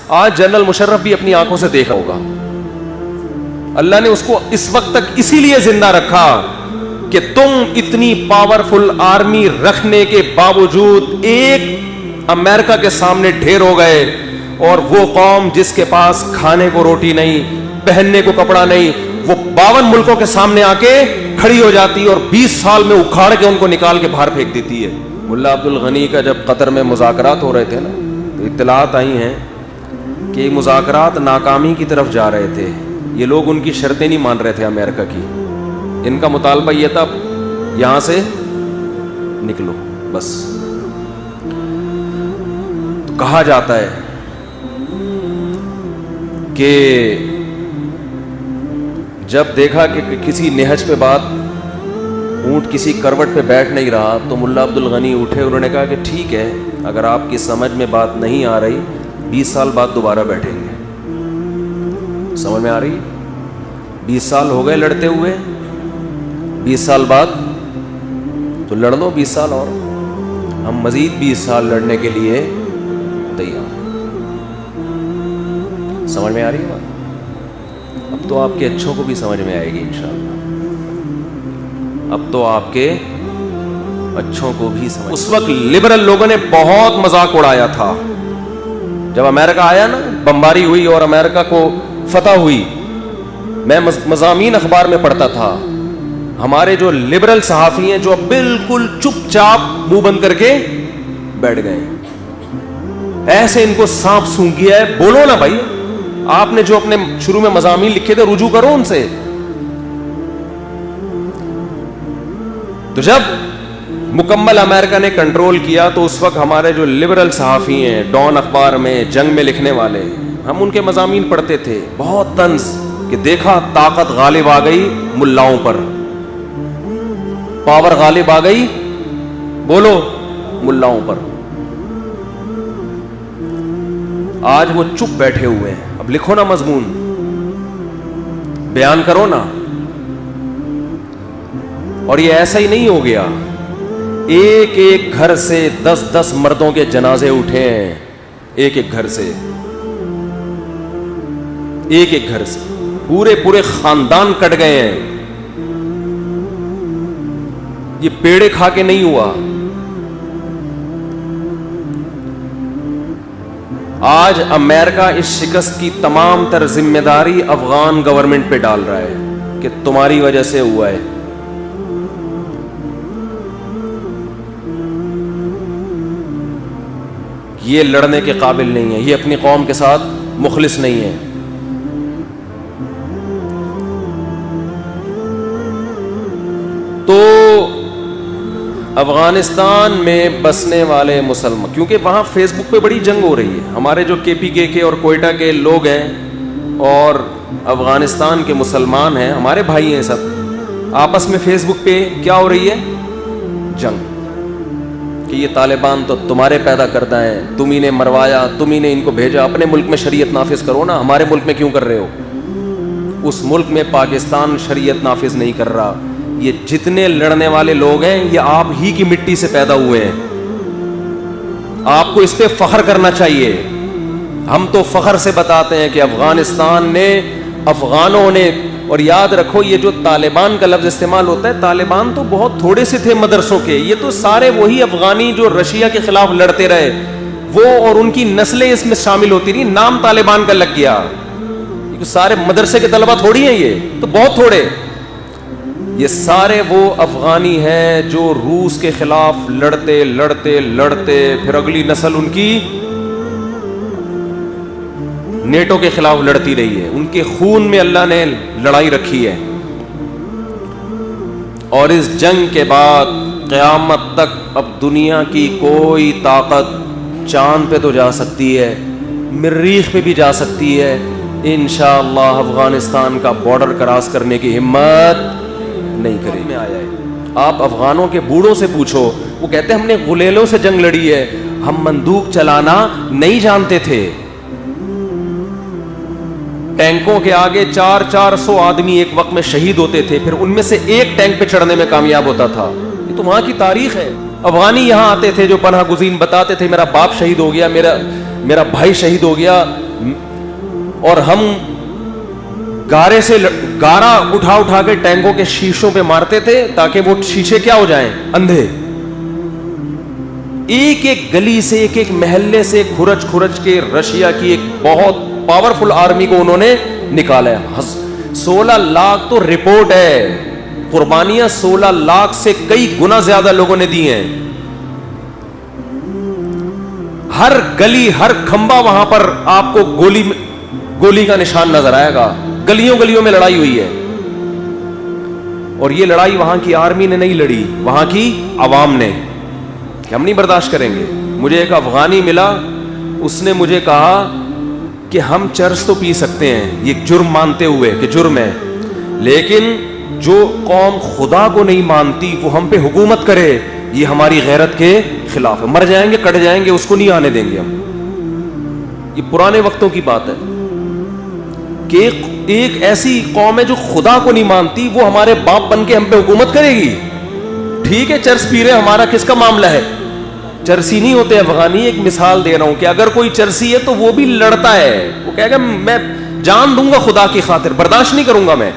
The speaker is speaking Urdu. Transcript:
آج جنرل مشرف بھی اپنی آنکھوں سے دیکھا ہوگا. اللہ نے اس کو اس وقت تک اسی لیے زندہ رکھا کہ تم اتنی پاورفل آرمی رکھنے کے باوجود ایک امریکہ کے سامنے ڈھیر ہو گئے, اور وہ قوم جس کے پاس کھانے کو روٹی نہیں, پہننے کو کپڑا نہیں, وہ 52 ملکوں کے سامنے آ کے کھڑی ہو جاتی اور 20 سال میں اکھاڑ کے ان کو نکال کے باہر پھینک دیتی ہے. ملا عبد الغنی کا جب قطر میں مذاکرات ہو رہے تھے نا, تو اطلاعات آئی ہیں کہ مذاکرات ناکامی کی طرف جا رہے تھے. یہ لوگ ان کی شرطیں نہیں مان رہے تھے امریکہ کی. ان کا مطالبہ یہ تھا یہاں سے نکلو بس. تو کہا جاتا ہے کہ جب دیکھا کہ کسی نہج پہ بات, اونٹ کسی کروٹ پہ بیٹھ نہیں رہا, تو ملا عبد الغنی اٹھے, انہوں نے کہا کہ ٹھیک ہے, اگر آپ کی سمجھ میں بات نہیں آ رہی 20 سال بعد دوبارہ بیٹھیں گے. سمجھ میں آ رہی؟ 20 سال ہو گئے لڑتے ہوئے, 20 سال بعد تو لڑ لو 20 سال اور, ہم مزید 20 سال لڑنے کے لیے تیار. سمجھ میں آ رہی ہے بات؟ اب تو آپ کے اچھوں کو بھی سمجھ میں آئے گی انشاءاللہ. اب تو آپ کے اچھوں کو بھی سمجھ. اس وقت لبرل لوگوں نے بہت مذاق اڑایا تھا. جب امریکہ آیا نا, بمباری ہوئی اور امریکہ کو فتح ہوئی, میں مضامین اخبار میں پڑھتا تھا, ہمارے جو لبرل صحافی ہیں جو بالکل چپ چاپ منہ بند کر کے بیٹھ گئے, ایسے ان کو سانپ سونگھ گیا ہے. بولو نا بھائی, آپ نے جو اپنے شروع میں مضامین لکھے تھے رجوع کرو ان سے. تو جب مکمل امریکہ نے کنٹرول کیا تو اس وقت ہمارے جو لبرل صحافی ہیں ڈان اخبار میں جنگ میں لکھنے والے, ہم ان کے مضامین پڑھتے تھے بہت طنز کہ دیکھا طاقت غالب آ گئی ملاؤں پر, پاور غالب آ گئی بولو ملاؤں پر. آج وہ چپ بیٹھے ہوئے ہیں. اب لکھو نا مضمون, بیان کرو نا. اور یہ ایسا ہی نہیں ہو گیا, ایک ایک گھر سے 10 مردوں کے جنازے اٹھے ہیں, ایک ایک گھر سے, ایک ایک گھر سے پورے خاندان کٹ گئے ہیں. یہ پیڑے کھا کے نہیں ہوا. آج امریکہ اس شکست کی تمام تر ذمہ داری افغان گورنمنٹ پہ ڈال رہا ہے کہ تمہاری وجہ سے ہوا ہے. یہ لڑنے کے قابل نہیں ہے, یہ اپنی قوم کے ساتھ مخلص نہیں ہے. تو افغانستان میں بسنے والے مسلمان, کیونکہ وہاں فیس بک پہ بڑی جنگ ہو رہی ہے, ہمارے جو KPK کے اور کوئٹہ کے لوگ ہیں اور افغانستان کے مسلمان ہیں, ہمارے بھائی ہیں سب, آپس میں فیس بک پہ کیا ہو رہی ہے, جنگ, کہ یہ طالبان تو تمہارے پیدا کردہ ہیں, تم ہی نے مروایا, تم ہی نے ان کو بھیجا, اپنے ملک میں شریعت نافذ کرو نا, ہمارے ملک میں کیوں کر رہے ہو؟ اس ملک میں پاکستان شریعت نافذ نہیں کر رہا. یہ جتنے لڑنے والے لوگ ہیں یہ آپ ہی کی مٹی سے پیدا ہوئے ہیں, آپ کو اس پہ فخر کرنا چاہیے. ہم تو فخر سے بتاتے ہیں کہ افغانستان نے, افغانوں نے, اور یاد رکھو یہ جو طالبان کا لفظ استعمال ہوتا ہے, طالبان تو بہت تھوڑے سے تھے مدرسوں کے, یہ تو سارے وہی افغانی جو رشیا کے خلاف لڑتے رہے وہ, اور ان کی نسلیں اس میں شامل ہوتی رہی, نام طالبان کا لگ گیا. سارے مدرسے کے طلبہ تھوڑی ہیں, یہ تو بہت تھوڑے, یہ سارے وہ افغانی ہیں جو روس کے خلاف لڑتے لڑتے لڑتے پھر اگلی نسل ان کی نیٹو کے خلاف لڑتی رہی ہے. ان کے خون میں اللہ نے لڑائی رکھی ہے. اور اس جنگ کے بعد قیامت تک اب دنیا کی کوئی طاقت چاند پہ تو جا سکتی ہے, مریخ پہ بھی جا سکتی ہے, انشاءاللہ افغانستان کا بارڈر کراس کرنے کی ہمت نہیں کرے. میں آیا ہے, آپ افغانوں کے بوڑھوں سے پوچھو, وہ کہتے ہیں ہم نے غلیلوں سے جنگ لڑی ہے, ہم بندوق چلانا نہیں جانتے تھے. ٹینکوں کے آگے 400 آدمی ایک وقت میں شہید ہوتے تھے, پھر ان میں سے ایک ٹینک پہ چڑھنے میں کامیاب ہوتا تھا. یہ تو وہاں کی تاریخ ہے. افغانی یہاں آتے تھے جو پناہ گزین بتاتے تھے میرا باپ شہید ہو گیا, میرا بھائی شہید ہو گیا, اور ہم گارے سے گارا اٹھا اٹھا کے ٹینکوں کے شیشوں پہ مارتے تھے تاکہ وہ شیشے کیا ہو جائیں؟ اندھے. ایک ایک گلی سے, ایک ایک محلے سے کھرچ کھرچ کے رشیا کی ایک بہت پاورفل آرمی کو انہوں نے نکالا ہے. 16 لاکھ تو رپورٹ ہے, قربانیاں 16 لاکھ سے کئی گنا زیادہ لوگوں نے دی ہیں. ہر گلی, ہر کھمبا وہاں پر آپ کو گولی کا نشان نظر آئے گا. گلیوں گلیوں میں لڑائی ہوئی ہے. اور یہ لڑائی وہاں کی آرمی نے نہیں لڑی, وہاں کی عوام نے, کہ ہم نہیں برداشت کریں گے. مجھے ایک افغانی ملا, اس نے مجھے کہا کہ ہم چرس تو پی سکتے ہیں, یہ جرم مانتے ہوئے کہ جرم ہے, لیکن جو قوم خدا کو نہیں مانتی وہ ہم پہ حکومت کرے, یہ ہماری غیرت کے خلاف ہے. مر جائیں گے, کٹ جائیں گے, اس کو نہیں آنے دیں گے ہم. یہ پرانے وقتوں کی بات ہے کہ ایک ایسی قوم ہے جو خدا کو نہیں مانتی, وہ ہمارے باپ بن کے ہم پہ حکومت کرے گی. ٹھیک ہے چرس پی رہے, ہمارا کس کا معاملہ ہے؟ چرسی نہیں ہوتے افغانی. ایک مثال دے رہا ہوں کہ اگر کوئی چرسی ہے تو وہ بھی لڑتا ہے, وہ کہے گا میں جان دوں گا خدا کی خاطر, برداشت نہیں کروں گا میں.